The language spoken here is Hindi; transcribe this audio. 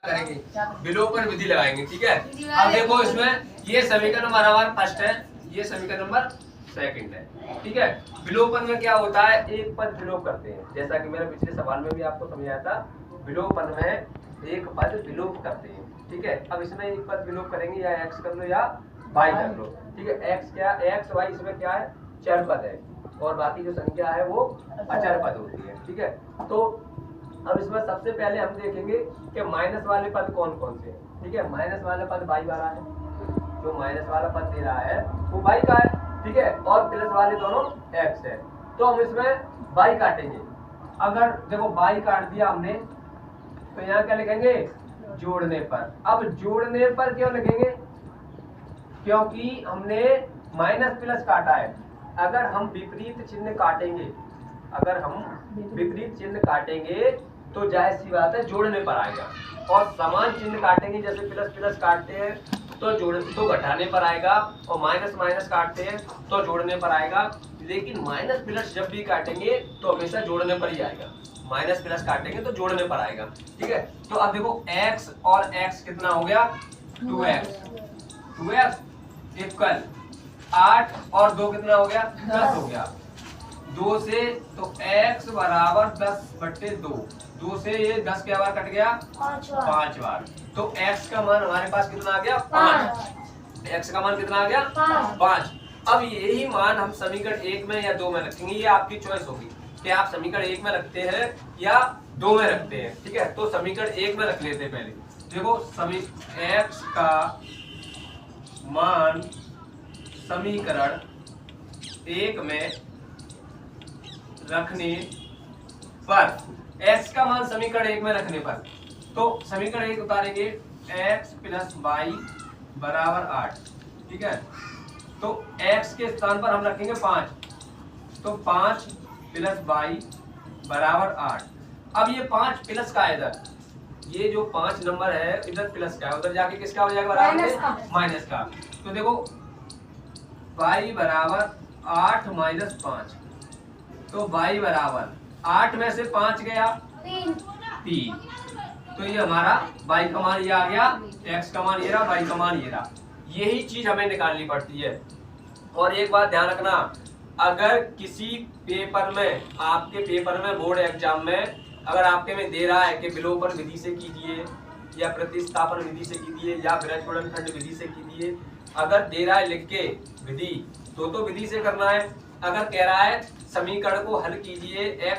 करेंगे, विलोपन विधि लगाएंगे। ठीक है, अब देखो इसमें ये समीकरण हमारा फर्स्ट है, ये समीकरण नंबर सेकंड है। ठीक है, विलोपन में क्या होता है, एक पद विलोप करते हैं, जैसा कि मैंने पिछले सवाल में भी आपको समझाया था। विलोपन में एक पद विलोप करते हैं। ठीक है, अब इसमें एक पद विलोप करेंगे, या एक्स कर लो या वाई कर लो। ठीक है, एक्स क्या, एक्स वाई इसमें क्या है, चर पद है, और बाकी जो संख्या है वो अचर पद होती है। ठीक है, तो अब इसमें सबसे पहले हम देखेंगे कि माइनस वाले पद कौन कौन से हैं। ठीक है, माइनस वाला पद बाई वाला है, जो माइनस वाला पद दे रहा है वो बाई का है। ठीक है, और प्लस वाले दोनों एक्स है। तो हम इसमें बाई काटेंगे। अगर देखो बाई काट दिया हमने, तो यहाँ क्या लिखेंगे, जोड़ने पर। अब जोड़ने पर क्यों लिखेंगे, क्योंकि हमने माइनस प्लस काटा है। अगर हम विपरीत चिन्ह काटेंगे, अगर हम विपरीत चिन्ह काटेंगे तो जाहिर सी बात है जोड़ने पर आएगा, और समान चिन्ह काटेंगे, जैसे प्लस प्लस काटते हैं तो घटाने पर आएगा, और माइनस माइनस काटते हैं तो जोड़ने पर आएगा। लेकिन माइनस प्लस जब भी काटेंगे तो हमेशा जोड़ने पर ही आएगा, माइनस प्लस काटेंगे तो जोड़ने पर आएगा। ठीक है, तो अब देखो x और x कितना हो गया, 2x इक्वल 8 और 2 कितना हो गया, 10 हो गया। 2 से तो x बराबर 10/2, 2 से ये 10 क्या बार कट गया, 5 बार। तो x का मान हमारे पास कितना आ गया, 5। x का मान कितना आ गया, 5। अब यही मान हम समीकरण 1 में या 2 में रखेंगे, ये आपकी चॉइस होगी कि आप समीकरण 1 में रखते हैं या 2 में रखते हैं। ठीक है, तो समीकरण 1 में रख लेते हैं पहले। देखो x का मान समीकरण 1 में रखने पर, x का मान समीकरण 1 में रखने पर, तो समीकरण 1 उतारेंगे, x प्लस वाई बराबर 8। ठीक है, तो x के स्थान पर हम रखेंगे 5, तो 5 प्लस वाई बराबर 8। अब ये 5 प्लस का है, इधर ये जो 5 नंबर है इधर प्लस का है, उधर जाके किसका हो जाएगा, बराबर माइनस का। तो देखो y बराबर 8 माइनस 5, तो y बराबर 8 में से 5 गया 3, तो ये हमारा y का मान ये आ गया, x का मान ये रहा, y का मान ये रहा। यही चीज हमें निकालनी पड़ती है। और एक बात ध्यान रखना, अगर किसी पेपर में, आपके पेपर में बोर्ड एग्जाम में अगर आपके में दे रहा है कि विलोपन विधि से कीजिए, या प्रतिस्थापन विधि से कीजिए, या ब्रज गुणनखंड विधि से कीजिए, अगर दे रहा है लिख के विधि, तो विधि से करना है। अगर कह रहा है समीकरण को हल कीजिए, x